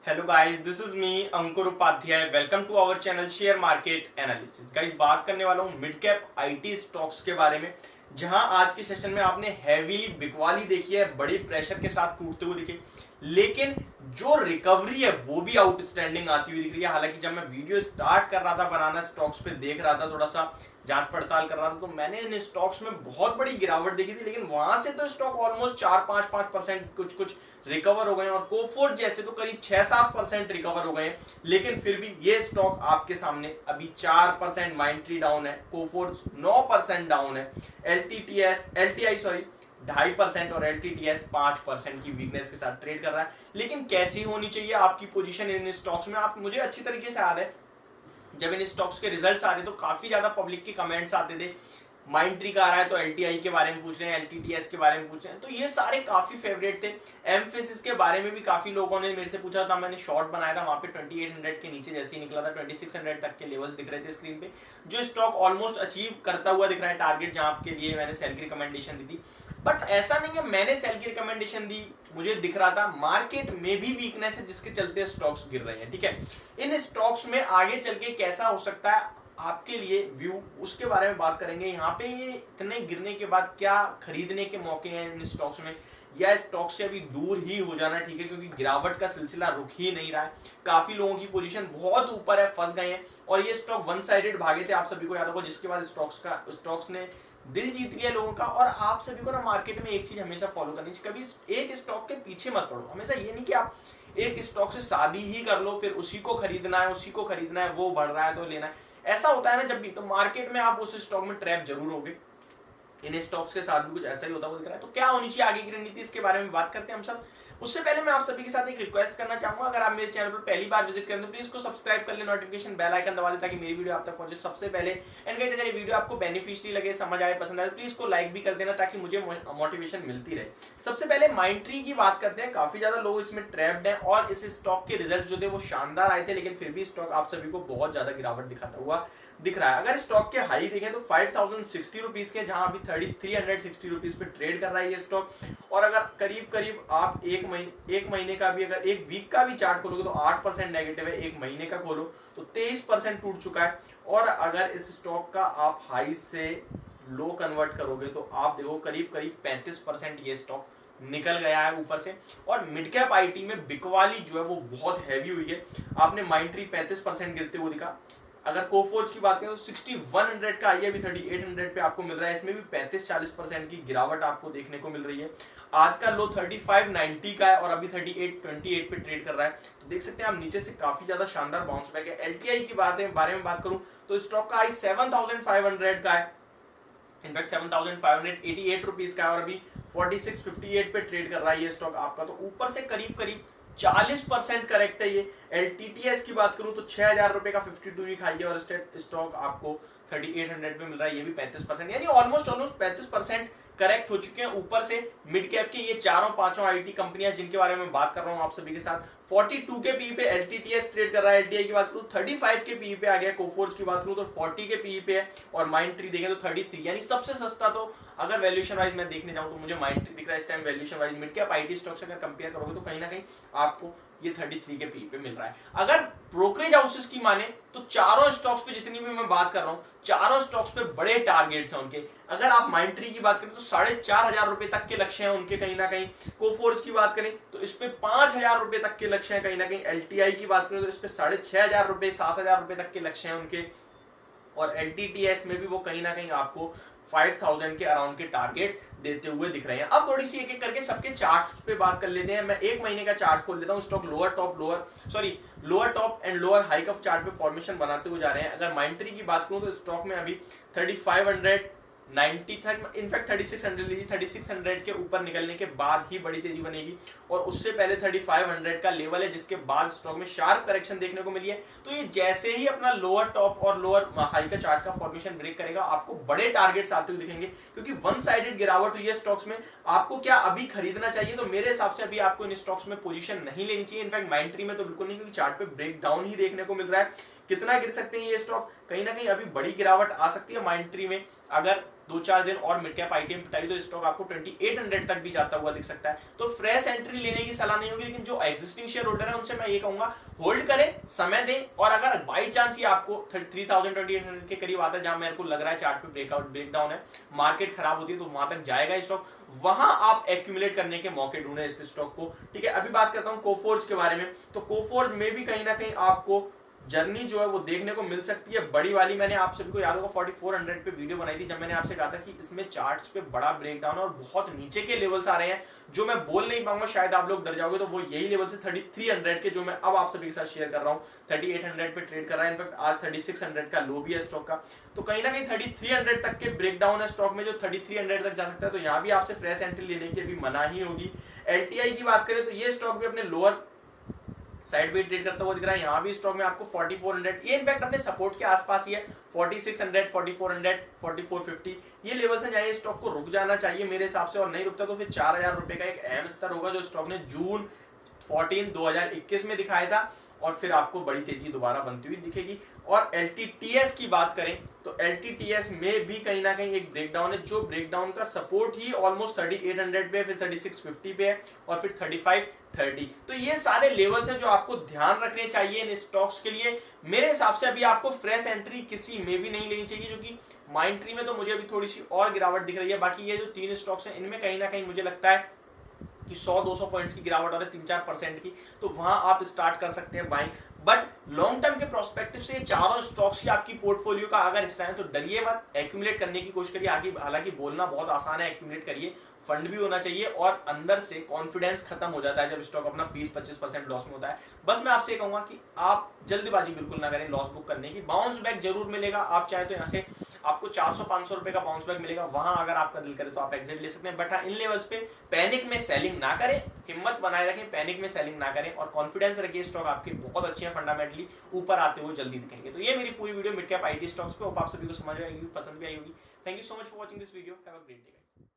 Hello guys, this is me Ankur Upadhyay. Welcome to our channel share market analysis. Guys, बात करने वाला हूं mid cap IT stocks के बारे में, जहां आज के सेशन में आपने हैवीली बिकवाली देखी है, बड़े प्रेशर के साथ टूटते हुए दिखे, लेकिन जो रिकवरी है वो भी आउटस्टैंडिंग आती हुई दिख रही है। हालांकि जब मैं वीडियो स्टार्ट कर रहा था बनाना, स्टॉक्स पे देख रहा था, थोड़ा सा जांच पड़ताल कर रहा था, तो मैंने इन स्टॉक्स में बहुत बड़ी गिरावट देखी थी, लेकिन वहां से तो स्टॉक ऑलमोस्ट 4-5% कुछ कुछ रिकवर हो गए और कोफोर्ज जैसे तो करीब 6-7% रिकवर हो गए। लेकिन फिर भी ये स्टॉक आपके सामने अभी 4% माइंट्री डाउन है, कोफोर्ज 9% डाउन है, एलटीआई 2.5% और एलटीटीएस 5% की वीकनेस के साथ ट्रेड कर रहा है। लेकिन कैसी होनी चाहिए आपकी पोजीशन इन स्टॉक्स में, आप मुझे अच्छी तरीके से याद है जब इन स्टॉक्स के रिजल्ट्स आ रहे तो काफी ज्यादा पब्लिक के कमेंट्स आते थे, माइंट्री का आ रहा है तो एलटीआई के बारे में पूछ रहे हैं, एलटीटीएस के बारे में पूछ रहे हैं, तो ये सारे काफी फेवरेट थे। एम्फेसिस के बारे में भी काफी लोगों ने मेरे से पूछा था, मैंने शॉर्ट बनाया था, वहां पे 2800 के नीचे जैसे ही निकला था 2600 तक के लेवल्स दिख रहे थे स्क्रीन पे, जो स्टॉक ऑलमोस्ट अचीव करता हुआ दिख रहा है टारगेट जहां के लिए मैंने सेल की रिकमेंडेशन दी थी। बट ऐसा नहीं है मैंने सेल की रिकमेंडेशन दी, मुझे दिख रहा था मार्केट में भी वीकनेस है जिसके चलते स्टॉक्स गिर रहे हैं। ठीक है, इन स्टॉक्स में आगे चल के कैसा हो सकता है आपके लिए व्यू, उसके बारे में बात करेंगे। यहाँ पे ये इतने गिरने के बाद क्या खरीदने के मौके हैं इन स्टॉक्स में, या स्टॉक से अभी दूर ही हो जाना ठीक है, क्योंकि गिरावट का सिलसिला रुक ही नहीं रहा है। काफी लोगों की पोजीशन बहुत ऊपर है, फंस गए हैं और ये स्टॉक वन साइडेड भागे थे, आप सभी को याद होगा, जिसके बाद स्टॉक्स ने दिल जीत लिया लोगों का। और आप सभी को ना मार्केट में एक चीज हमेशा फॉलो करनी चाहिए, कभी एक स्टॉक के पीछे मत पड़ो। हमेशा ये नहीं कि आप एक स्टॉक से शादी ही कर लो, फिर उसी को खरीदना है, वो बढ़ रहा है तो लेना है। ऐसा होता है ना जब भी, तो मार्केट में आप उस स्टॉक में ट्रैप जरूर होगे। इन स्टॉक्स के साथ भी कुछ ऐसा ही होता हुआ दिख रहा है। तो क्या होनी चाहिए आगे की रणनीति, इसके बारे में बात करते हैं हम सब। उससे पहले मैं आप सभी के साथ एक रिक्वेस्ट करना चाहूंगा, अगर आप मेरे चैनल पर पहली बार विजिट करें तो प्लीज को सब्सक्राइब कर ले, नोटिफिकेशन बेल आइकन दबा दे ताकि मेरी वीडियो आप तक पहुंचे सबसे पहले। एंड गाइस, अगर ये वीडियो आपको बेनिफिशियरी लगे, समझ आए, पसंद आए, तो प्लीज को लाइक भी कर देना ताकि मुझे मोटिवेशन मिलती रहे। सबसे पहले माइंट्री की बात करते हैं। काफी ज्यादा लोग इसमें ट्रैप्ड हैं और इस स्टॉक के रिजल्ट जो थे वो शानदार आए थे, लेकिन फिर भी स्टॉक आप सभी को बहुत ज्यादा गिरावट दिखाता हुआ दिख रहा है। अगर स्टॉक के हाई देखें तो 5060 रुपीज के, जहां अभी 360 रुपीज पे ट्रेड कर रहा है ये स्टॉक। और अगर करीब करीब आप एक महीने का भी, अगर एक वीक का भी चार्ट खोलोगे तो 8% नेगेटिव है, एक महीने का खोलो तो 23% टूट चुका है। और अगर इस स्टॉक का आप हाई से लो कन्वर्ट करोगे तो आप देखो करीब करीब 35% ये स्टॉक निकल गया है ऊपर से। और मिड कैप आईटी में बिकवाली जो है वो बहुत हैवी हुई है। आपने माइंट्री 35% गिरते हुए दिखा। अगर कोफोर्ज की बात करें तो 6100 का आई है, अभी 3800 पे आपको मिल रहा है, इसमें भी 35-40% की गिरावट आपको देखने को मिल रही है। आज का लो 3590 का है और अभी 3828 पे ट्रेड कर रहा है, तो देख सकते हैं आप नीचे से काफी ज्यादा शानदार बाउंस बैक है। एलटीआई की बारे में बात करूं तो स्टॉक का आई 7500 का है, इनफैक्ट 7588 रुपीज का है, और अभी 4658 पे ट्रेड कर रहा है ये स्टॉक आपका, तो ऊपर से करीब करीब 40% करेक्ट है ये। एलटीटीएस की बात करूं तो 6000 रुपए का 52 वीक हाई है और स्टॉक आपको 3800 पे मिल रहा है, ये भी 35%, यानी ऑलमोस्ट 35% करेक्ट हो चुके हैं ऊपर से। मिड कैप के ये चारों पांचों आईटी कंपनियां जिनके बारे में बात कर रहा हूं आप सभी के साथ, 42 के पी पे एलटीटीएस ट्रेड कर रहा है। एलटीआई की बात करूं 35 के पी पे आ गया, कोफोर्ज की बात करूं तो 40 के पी पे है, और माइंट्री देखें तो 33, यानी सबसे सस्ता तो अगर वैल्यूएशन वाइज मैं देखने जाऊं तो मुझे माइंट्री दिख रहा है इस time valuation wise. Mid cap IT stock से अगर कंपेयर करोगे तो कहीं ना कहीं आपको ये 33 के पी पे मिल रहा है। अगर ब्रोकरेज हाउसेस की माने तो चारों स्टॉक्स पे जितनी भी मैं बात कर रहा हूं, चारों स्टॉक्स पे बड़े टारगेट्स हैं उनके। अगर आप माइंट्री की बात करें तो 4500 रुपए तक के लक्ष्य हैं उनके कहीं ना कहीं। कोफोर्ज की बात करें तो इस पे 5000 रुपए तक के लक्ष्य हैं कहीं ना कहीं। एलटीआई की बात करें तो इस पे 6500 रुपए 7000 रुपए तक के लक्ष्य हैं उनके। और एलटीटीएस में भी वो कहीं ना कहीं आपको 5000 के अराउंड के टारगेट्स देते हुए दिख रहे हैं। अब थोड़ी सी एक एक करके सबके चार्ट पे बात कर लेते हैं। मैं एक महीने का चार्ट खोल लेता हूं। Stock lower top and lower high का चार्ट पे फॉर्मेशन बनाते हुए जा रहे हैं। अगर माइंट्री की बात करूं तो स्टॉक में अभी 3590 तक, इनफैक्ट 3600 लीजिए, 3600 के ऊपर निकलने के बाद ही बड़ी तेजी बनेगी, और उससे पहले 3500 का लेवल है जिसके बाद स्टॉक में शार्प करेक्शन देखने को मिली है। तो ये जैसे ही अपना लोअर टॉप और लोअर हाई का चार्ट का फॉर्मेशन ब्रेक करेगा, आपको बड़े टारगेट्स आते हुए दिखेंगे, क्योंकि वन साइडेड गिरावट हुई है स्टॉक्स में। आपको क्या अभी खरीदना चाहिए? तो मेरे हिसाब से अभी आपको इन स्टॉक्स में पोजीशन नहीं लेनी चाहिए। इनफैक्ट माइंट्री में तो बिल्कुल नहीं, क्योंकि चार्ट पे ब्रेक डाउन ही देखने को मिल रहा है। कितना गिर सकते हैं ये स्टॉक, कहीं ना कहीं अभी बड़ी गिरावट आ सकती है माइंडट्री में। अगर 2-4 दिन और मिड कैप आईटीएम पिटाई तो स्टॉक आपको 2800 तक भी जाता हुआ दिख सकता है। तो फ्रेश एंट्री लेने की सलाह नहीं होगी, लेकिन जो एग्जिस्टिंग शेयर होल्डर है उनसे मैं ये कहूंगा होल्ड करें, समय दें, और अगर बाई चांस ये आपको 3000-2800 के करीब आता है, जहां मेरे को लग रहा है चार्ट पे ब्रेकडाउन है, मार्केट खराब होती है तो वहां तक जाएगा स्टॉक, वहां आप एक्यूमुलेट करने के मौके ढूंढे इस स्टॉक को। ठीक है, अभी बात करता हूं कोफोर्ज के बारे में। तो कोफोर्ज में भी कहीं ना कहीं आपको जर्नी जो है वो देखने को मिल सकती है बड़ी वाली। मैंने आप सभी को याद होगा 4400 पे वीडियो बनाई थी, जब मैंने आपसे कहा था कि इसमें चार्ट्स पे बड़ा ब्रेकडाउन और बहुत नीचे के लेवल्स आ रहे हैं जो मैं बोल नहीं पाऊंगा, शायद आप लोग डर जाओगे। तो वो यही लेवल से 3300 के जो मैं अब आप सभी के साथ शेयर कर रहा हूँ, 3800 पे ट्रेड कर रहा है। इनफैक्ट आज 3600 का लो भी है स्टॉक का। तो कहीं ना कहीं 3300 तक के ब्रेकडाउन है स्टॉक में, जो 3300 तक जा सकता है। तो यहाँ भी आपसे फ्रेश एंट्री लेने की अभी मना ही होगी। एलटीआई की बात करें तो ये स्टॉक भी अपने लोअर साइड पे ट्रेड करता हुआ दिख रहा है। यहाँ भी स्टॉक में आपको 4400, ये इनफैक्ट अपने सपोर्ट के आसपास ही है। 4600, 4400, 4450 ये लेवल्स हैं जहाँ ये स्टॉक को रुक जाना चाहिए मेरे हिसाब से, और नहीं रुकता तो फिर 4000 रुपए का एक अहम स्तर होगा जो स्टॉक ने जून 14 2021 में दिखाया था, और फिर आपको बड़ी तेजी दोबारा बनती हुई दिखेगी। और एलटीटीएस की बात करें तो एलटीटीएस में भी कहीं ना कहीं एक ब्रेकडाउन है, जो ब्रेकडाउन का सपोर्ट ही ऑलमोस्ट 3800 पे, फिर 3650 पे है, और फिर 3530। तो ये सारे लेवल्स हैं जो आपको ध्यान रखने चाहिए इन स्टॉक्स के लिए। मेरे हिसाब से अभी आपको फ्रेश एंट्री किसी में भी नहीं लेनी चाहिए, जो कि माइंडट्री में तो मुझे अभी थोड़ी सी और गिरावट दिख रही है। बाकी ये जो 3 स्टॉक्स हैं इनमें कहीं ना कहीं मुझे लगता है कि 100-200 पॉइंट्स की गिरावट और 3-4% की, तो वहां आप स्टार्ट कर सकते हैं बाइंग। बट लॉन्ग टर्म के प्रोस्पेक्टिव से चारों स्टॉक्स ही आपकी पोर्टफोलियो का अगर हिस्सा है तो डरिए मत, एक्यूमुलेट करने की कोशिश करिए। आगे हालांकि बोलना बहुत आसान है, एक्यूमुलेट करिए, फंड भी होना चाहिए, और अंदर से कॉन्फिडेंस खत्म हो जाता है जब स्टॉक अपना 20-25% लॉस में होता है। बस मैं आपसे कहूंगा कि आप जल्दबाजी बिल्कुल ना करें लॉस बुक करने की। बाउंस बैक जरूर मिलेगा, आप चाहे तो यहाँ से आपको 400-500 रुपए का बाउंस बैक मिलेगा, वहां अगर आपका दिल करे तो आप एग्जिट ले सकते हैं। बट हाँ, इन लेवल्स पे पैनिक में सेलिंग ना करें, हिम्मत बनाए रखें, पैनिक में सेलिंग ना करें, और कॉन्फिडेंस रखिए स्टॉक आपके बहुत अच्छे हैं, फंडामेंटली ऊपर आते हुए जल्दी दिखेंगे। तो ये मेरी पूरी video mid cap IT stocks पे, होप आप सभी को समझ आएगी, पसंद भी आई होगी। Thank you so much for watching this video, have a great day guys.